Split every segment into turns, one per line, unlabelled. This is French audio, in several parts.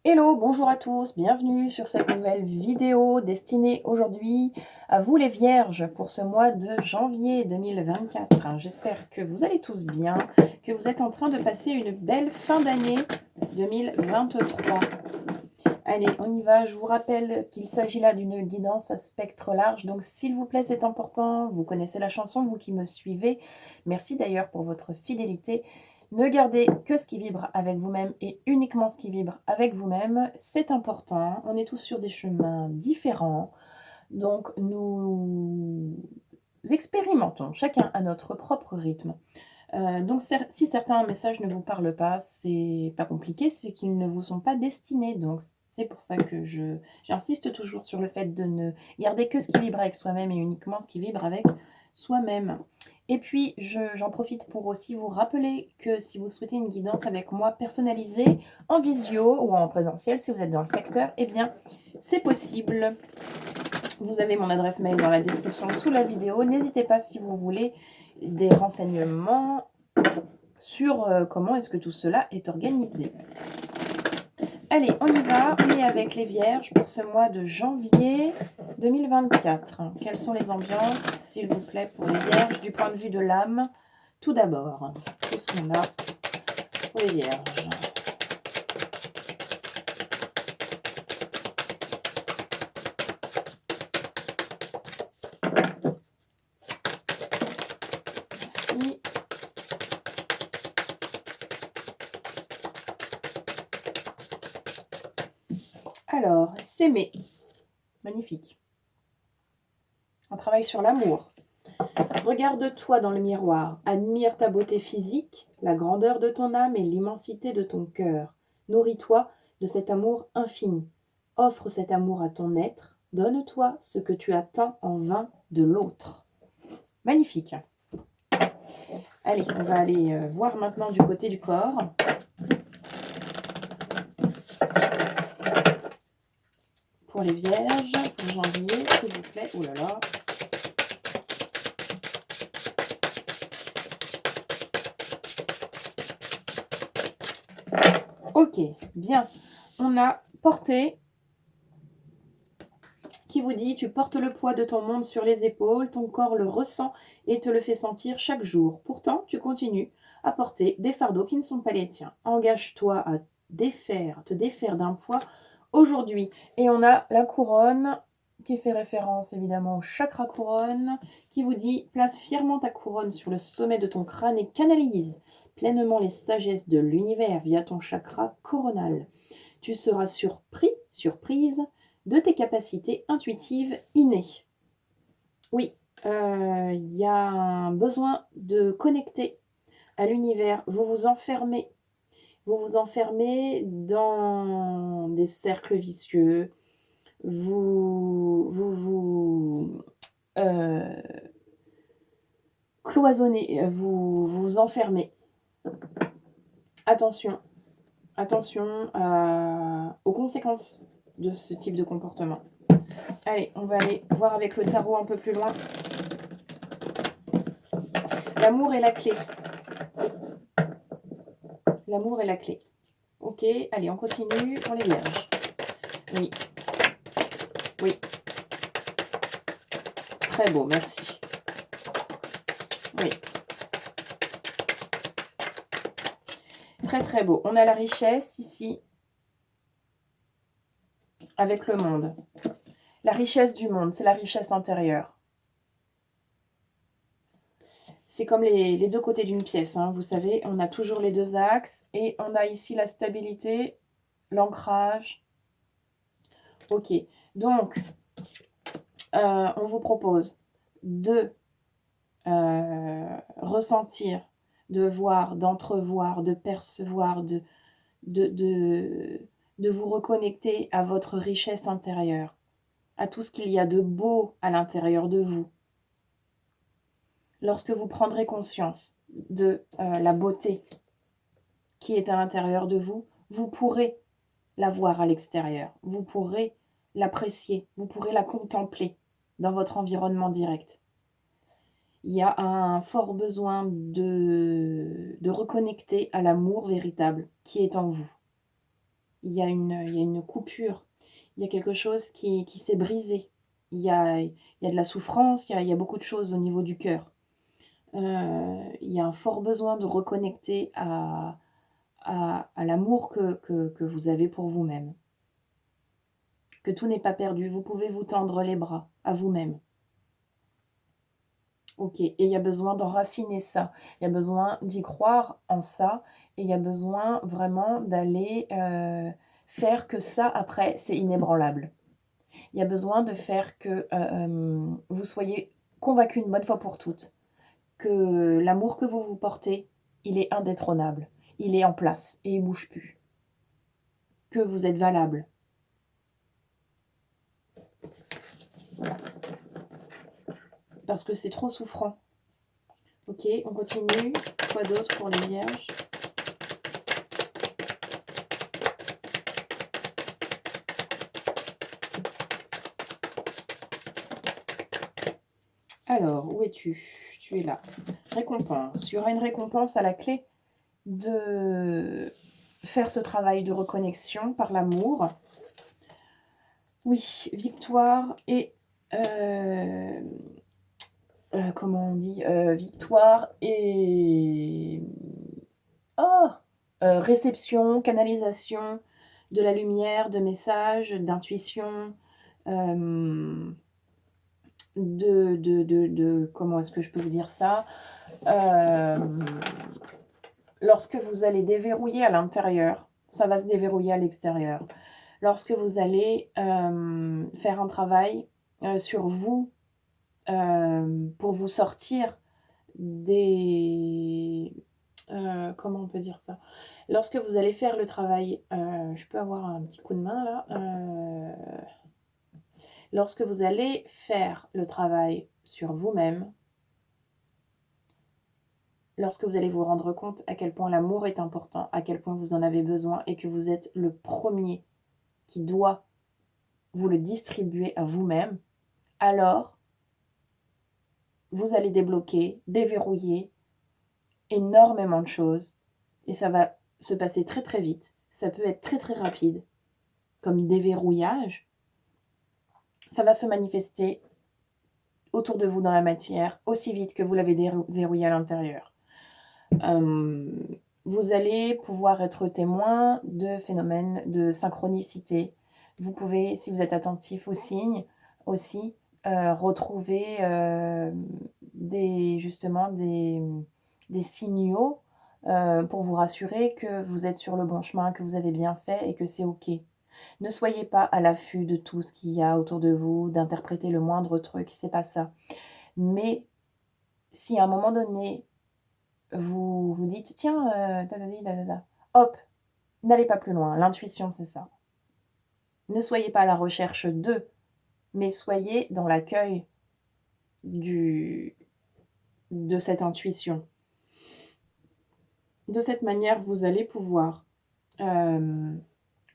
Hello, bonjour à tous, bienvenue sur cette nouvelle vidéo destinée aujourd'hui à vous les vierges pour ce mois de janvier 2024. J'espère que vous allez tous bien, que vous êtes en train de passer une belle fin d'année 2023. Allez, on y va. Je vous rappelle qu'il s'agit là d'une guidance à spectre large, donc s'il vous plaît, c'est important. Vous connaissez la chanson, vous qui me suivez. Merci d'ailleurs pour votre fidélité. Ne gardez que ce qui vibre avec vous-même et uniquement ce qui vibre avec vous-même. C'est important. On est tous sur des chemins différents. Donc, nous expérimentons chacun à notre propre rythme. Donc si certains messages ne vous parlent pas, c'est pas compliqué, c'est qu'ils ne vous sont pas destinés. Donc c'est pour ça que j'insiste toujours sur le fait de ne garder que ce qui vibre avec soi-même et uniquement ce qui vibre avec soi-même. Et puis j'en profite pour aussi vous rappeler que si vous souhaitez une guidance avec moi personnalisée en visio ou en présentiel, si vous êtes dans le secteur, eh bien c'est possible. Vous avez mon adresse mail dans la description sous la vidéo. N'hésitez pas si vous voulez des renseignements sur comment est-ce que tout cela est organisé. Allez, on y va. On est avec les Vierges pour ce mois de janvier 2024. Quelles sont les ambiances, s'il vous plaît, pour les Vierges du point de vue de l'âme? Tout d'abord, qu'est-ce qu'on a pour les Vierges? Ici. Alors, s'aimer. Magnifique. On travaille sur l'amour. Regarde-toi dans le miroir, admire ta beauté physique, la grandeur de ton âme et l'immensité de ton cœur. Nourris-toi de cet amour infini. Offre cet amour à ton être, donne-toi ce que tu attends en vain de l'autre. Magnifique. Allez, on va aller voir maintenant du côté du corps. Pour les vierges, pour janvier, s'il vous plaît. Oh là là. Ok, bien. On a porté qui vous dit « Tu portes le poids de ton monde sur les épaules, ton corps le ressent et te le fait sentir chaque jour. Pourtant, tu continues à porter des fardeaux qui ne sont pas les tiens. Engage-toi à te défaire d'un poids aujourd'hui. » Et on a la couronne qui fait référence évidemment au chakra couronne, qui vous dit « Place fièrement ta couronne sur le sommet de ton crâne et canalise pleinement les sagesses de l'univers via ton chakra coronal. Tu seras surprise, de tes capacités intuitives innées. » Oui, il y a un besoin de connecter à l'univers. Vous vous enfermez dans des cercles vicieux. Vous cloisonnez, vous vous enfermez. Attention aux conséquences de ce type de comportement. Allez, on va aller voir avec le tarot un peu plus loin. L'amour est la clé. L'amour est la clé. Ok, allez, on continue pour les vierges. Oui. Oui. Très beau, merci. Oui. Très très beau. On a la richesse ici avec le monde. La richesse du monde, c'est la richesse intérieure. C'est comme les deux côtés d'une pièce, hein. Vous savez, on a toujours les deux axes et on a ici la stabilité, l'ancrage. Ok, donc on vous propose de ressentir, de voir, d'entrevoir, de percevoir, de vous reconnecter à votre richesse intérieure, à tout ce qu'il y a de beau à l'intérieur de vous. Lorsque vous prendrez conscience de la beauté qui est à l'intérieur de vous, vous pourrez la voir à l'extérieur, vous pourrez l'apprécier, vous pourrez la contempler dans votre environnement direct. Il y a un fort besoin de reconnecter à l'amour véritable qui est en vous. il y a une coupure, il y a quelque chose qui s'est brisé. Il y a de la souffrance, il y a beaucoup de choses au niveau du cœur. Il y a un fort besoin de reconnecter à l'amour que vous avez pour vous-même. Que tout n'est pas perdu, vous pouvez vous tendre les bras à vous-même. Ok, et il y a besoin d'enraciner ça, il y a besoin d'y croire en ça, et il y a besoin vraiment d'aller faire que ça, après, c'est inébranlable. Il y a besoin de faire que vous soyez convaincu une bonne fois pour toutes que l'amour que vous vous portez, il est indétrônable, il est en place et il ne bouge plus, que vous êtes valable. Voilà. Parce que c'est trop souffrant. Ok, on continue. Quoi d'autre pour les vierges? Alors, où es-tu? Tu es là. Récompense. Il y aura une récompense à la clé de faire ce travail de reconnexion par l'amour. Oui, victoire et... comment on dit? Victoire et... Oh! Réception, canalisation de la lumière, de messages, d'intuition, comment est-ce que je peux vous dire ça? Lorsque vous allez déverrouiller à l'intérieur, ça va se déverrouiller à l'extérieur. Lorsque vous allez faire un travail sur vous pour vous sortir des... comment on peut dire ça? Lorsque vous allez faire le travail, je peux avoir un petit coup de main là. Lorsque vous allez faire le travail sur vous-même, lorsque vous allez vous rendre compte à quel point l'amour est important, à quel point vous en avez besoin et que vous êtes le premier qui doit vous le distribuer à vous-même, alors vous allez débloquer, déverrouiller énormément de choses et ça va se passer très très vite. Ça peut être très très rapide comme déverrouillage. Ça va se manifester autour de vous dans la matière aussi vite que vous l'avez déverrouillé à l'intérieur. Vous allez pouvoir être témoin de phénomènes de synchronicité. Vous pouvez, si vous êtes attentif aux signes, aussi retrouver justement des signaux pour vous rassurer que vous êtes sur le bon chemin, que vous avez bien fait et que c'est OK. Ne soyez pas à l'affût de tout ce qu'il y a autour de vous, d'interpréter le moindre truc, c'est pas ça. Mais si à un moment donné, vous vous dites, tiens, hop, n'allez pas plus loin. L'intuition, c'est ça. Ne soyez pas à la recherche d'eux, mais soyez dans l'accueil de cette intuition. De cette manière, vous allez pouvoir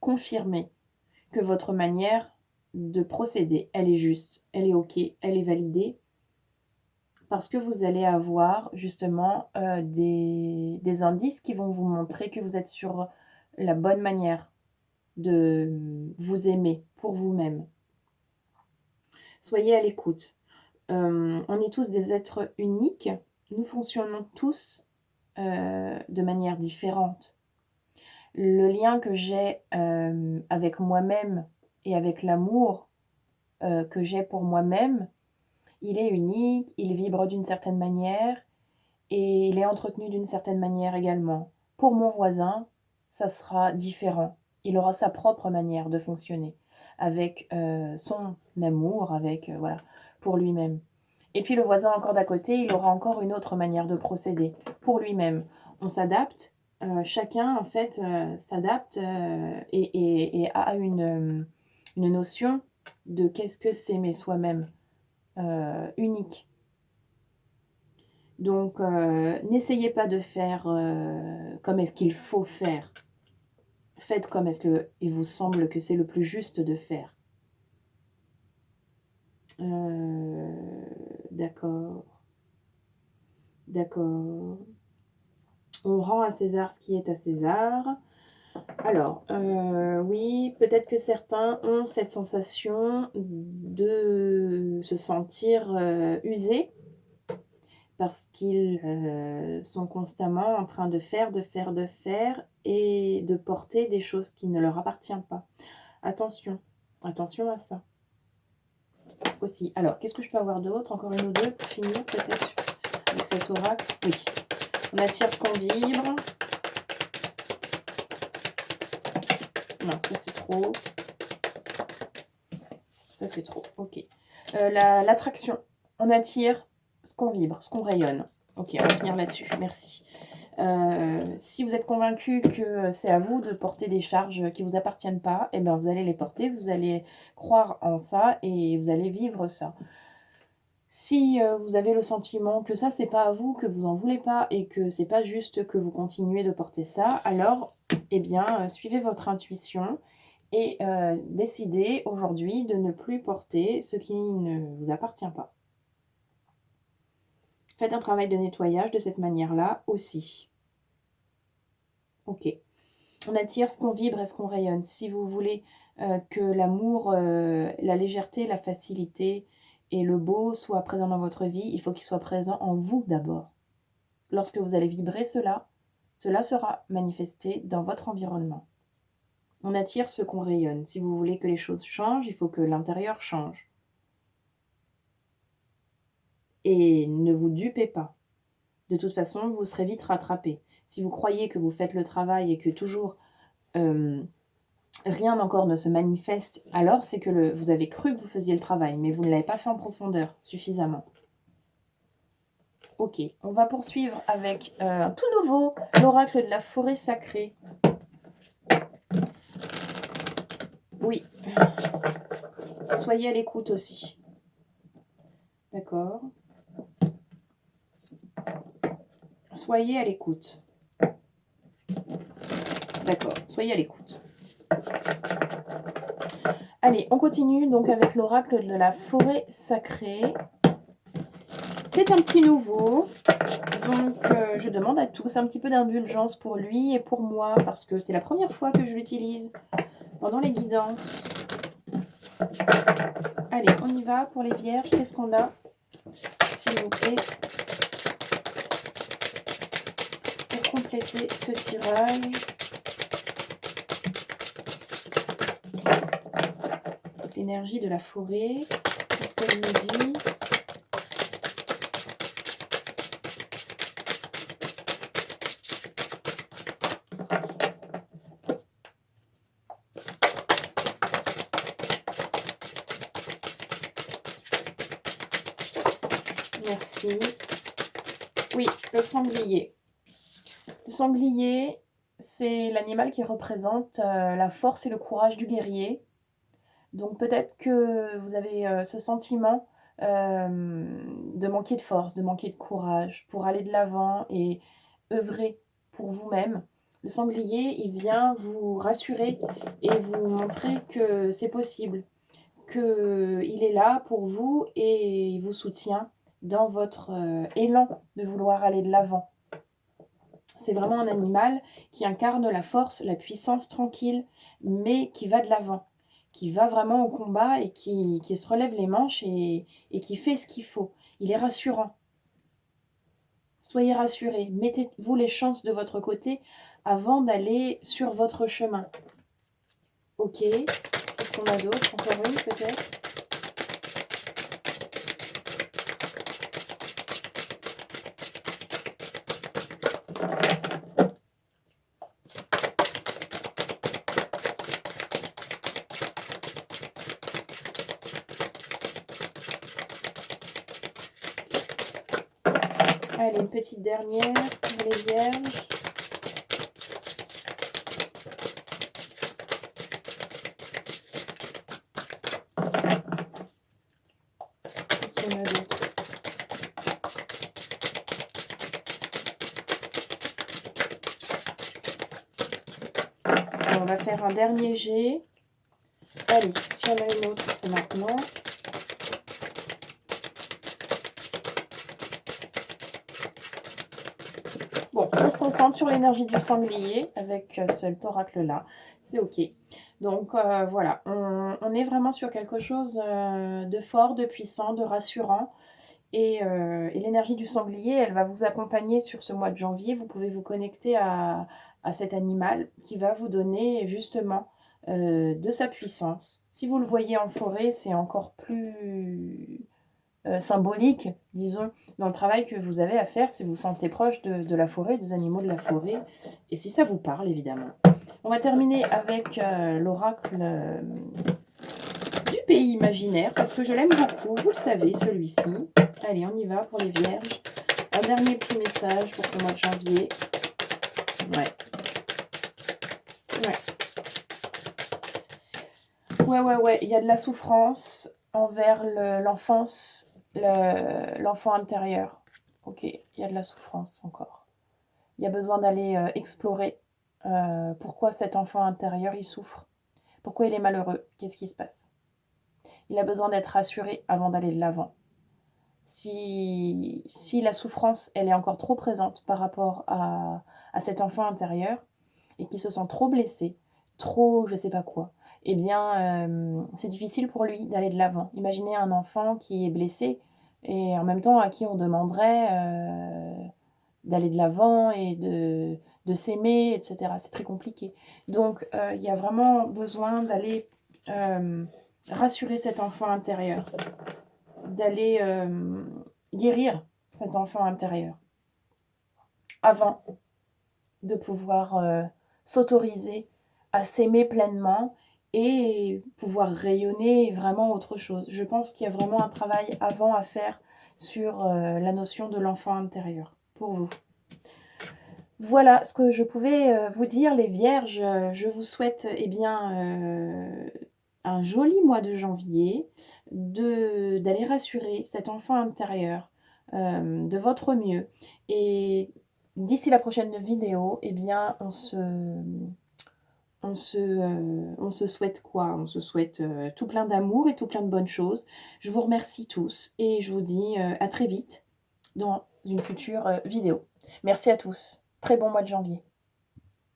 confirmer que votre manière de procéder, elle est juste, elle est OK, elle est validée, parce que vous allez avoir justement des indices qui vont vous montrer que vous êtes sur la bonne manière de vous aimer pour vous-même. Soyez à l'écoute. On est tous des êtres uniques. Nous fonctionnons tous de manière différente. Le lien que j'ai avec moi-même et avec l'amour que j'ai pour moi-même, il est unique, il vibre d'une certaine manière et il est entretenu d'une certaine manière également. Pour mon voisin, ça sera différent. Il aura sa propre manière de fonctionner avec son amour, avec voilà, pour lui-même. Et puis le voisin encore d'à côté, il aura encore une autre manière de procéder pour lui-même. On s'adapte, chacun en fait s'adapte et a une notion de qu'est-ce que s'aimer soi-même unique. Donc, n'essayez pas de faire comme est-ce qu'il faut faire. Faites comme est-ce qu'il vous semble que c'est le plus juste de faire. D'accord. D'accord. On rend à César ce qui est à César. Alors, oui, peut-être que certains ont cette sensation de se sentir usés parce qu'ils sont constamment en train de faire et de porter des choses qui ne leur appartiennent pas. Attention, attention à ça aussi. Alors, qu'est-ce que je peux avoir d'autre? Encore une ou deux pour finir peut-être avec cet oracle? Oui, on attire ce qu'on vibre. Non, ça c'est trop. Ça c'est trop, ok. L'attraction, on attire ce qu'on vibre, ce qu'on rayonne. Ok, on va finir là-dessus, merci. Si vous êtes convaincu que c'est à vous de porter des charges qui ne vous appartiennent pas, eh bien vous allez les porter, vous allez croire en ça et vous allez vivre ça. Si vous avez le sentiment que ça c'est pas à vous, que vous en voulez pas et que c'est pas juste que vous continuez de porter ça, alors eh bien suivez votre intuition et décidez aujourd'hui de ne plus porter ce qui ne vous appartient pas. Faites un travail de nettoyage de cette manière-là aussi. Ok. On attire ce qu'on vibre et ce qu'on rayonne. Si vous voulez que l'amour, la légèreté, la facilité et le beau soient présents dans votre vie, il faut qu'ils soient présents en vous d'abord. Lorsque vous allez vibrer cela, cela sera manifesté dans votre environnement. On attire ce qu'on rayonne. Si vous voulez que les choses changent, il faut que l'intérieur change. Et ne vous dupez pas. De toute façon, vous serez vite rattrapé. Si vous croyez que vous faites le travail et que toujours rien encore ne se manifeste, alors c'est que vous avez cru que vous faisiez le travail, mais vous ne l'avez pas fait en profondeur suffisamment. Ok, on va poursuivre avec un tout nouveau, l'oracle de la forêt sacrée. Oui, soyez à l'écoute aussi. D'accord. Soyez à l'écoute. D'accord, soyez à l'écoute. Allez, on continue donc avec l'oracle de la forêt sacrée. C'est un petit nouveau, donc je demande à tous un petit peu d'indulgence pour lui et pour moi, parce que c'est la première fois que je l'utilise pendant les guidances. Allez, on y va pour les vierges. Qu'est-ce qu'on a, s'il vous plaît, pour compléter ce tirage? L'énergie de la forêt, qu'est-ce qu'elle nous dit? Merci. Oui, le sanglier. Le sanglier, c'est l'animal qui représente la force et le courage du guerrier. Donc peut-être que vous avez ce sentiment de manquer de force, de manquer de courage pour aller de l'avant et œuvrer pour vous-même. Le sanglier, il vient vous rassurer et vous montrer que c'est possible, qu'il est là pour vous et il vous soutient dans votre élan de vouloir aller de l'avant. C'est vraiment un animal qui incarne la force, la puissance tranquille, mais qui va de l'avant, qui va vraiment au combat et qui se relève les manches et qui fait ce qu'il faut. Il est rassurant. Soyez rassurés, mettez-vous les chances de votre côté avant d'aller sur votre chemin. Ok, qu'est-ce qu'on a d'autre? Encore une peut-être? Allez, une petite dernière pour les vierges. Qu'est-ce qu'on a d'autre? On va faire un dernier jet. Allez, si on a une autre, c'est maintenant. Bon, on se concentre sur l'énergie du sanglier avec cet oracle-là. C'est OK. Donc voilà, on est vraiment sur quelque chose de fort, de puissant, de rassurant. Et l'énergie du sanglier, elle va vous accompagner sur ce mois de janvier. Vous pouvez vous connecter à cet animal qui va vous donner justement de sa puissance. Si vous le voyez en forêt, c'est encore plus symbolique, disons, dans le travail que vous avez à faire si vous vous sentez proche de la forêt, des animaux de la forêt, et si ça vous parle, évidemment. On va terminer avec l'oracle du pays imaginaire, parce que je l'aime beaucoup, vous le savez, celui-ci. Allez, on y va pour les vierges. Un dernier petit message pour ce mois de janvier. Ouais. Ouais. Il y a de la souffrance envers l'enfance, l'enfant intérieur. Ok, il y a de la souffrance encore. Il y a besoin d'aller explorer pourquoi cet enfant intérieur, il souffre. Pourquoi il est malheureux. Qu'est-ce qui se passe? Il a besoin d'être rassuré avant d'aller de l'avant. Si la souffrance, elle est encore trop présente par rapport à cet enfant intérieur et qu'il se sent trop blessé, trop je sais pas quoi, eh bien, c'est difficile pour lui d'aller de l'avant. Imaginez un enfant qui est blessé et en même temps à qui on demanderait d'aller de l'avant et de s'aimer, etc. C'est très compliqué. Donc, il y a vraiment besoin d'aller rassurer cet enfant intérieur, d'aller guérir cet enfant intérieur avant de pouvoir s'autoriser à s'aimer pleinement et pouvoir rayonner vraiment autre chose. Je pense qu'il y a vraiment un travail avant à faire sur la notion de l'enfant intérieur pour vous. Voilà ce que je pouvais vous dire, les vierges. Je vous souhaite un joli mois de janvier, d'aller rassurer cet enfant intérieur de votre mieux. Et d'ici la prochaine vidéo, eh bien, on se souhaite quoi? On se souhaite tout plein d'amour et tout plein de bonnes choses. Je vous remercie tous et je vous dis à très vite dans une future vidéo. Merci à tous. Très bon mois de janvier.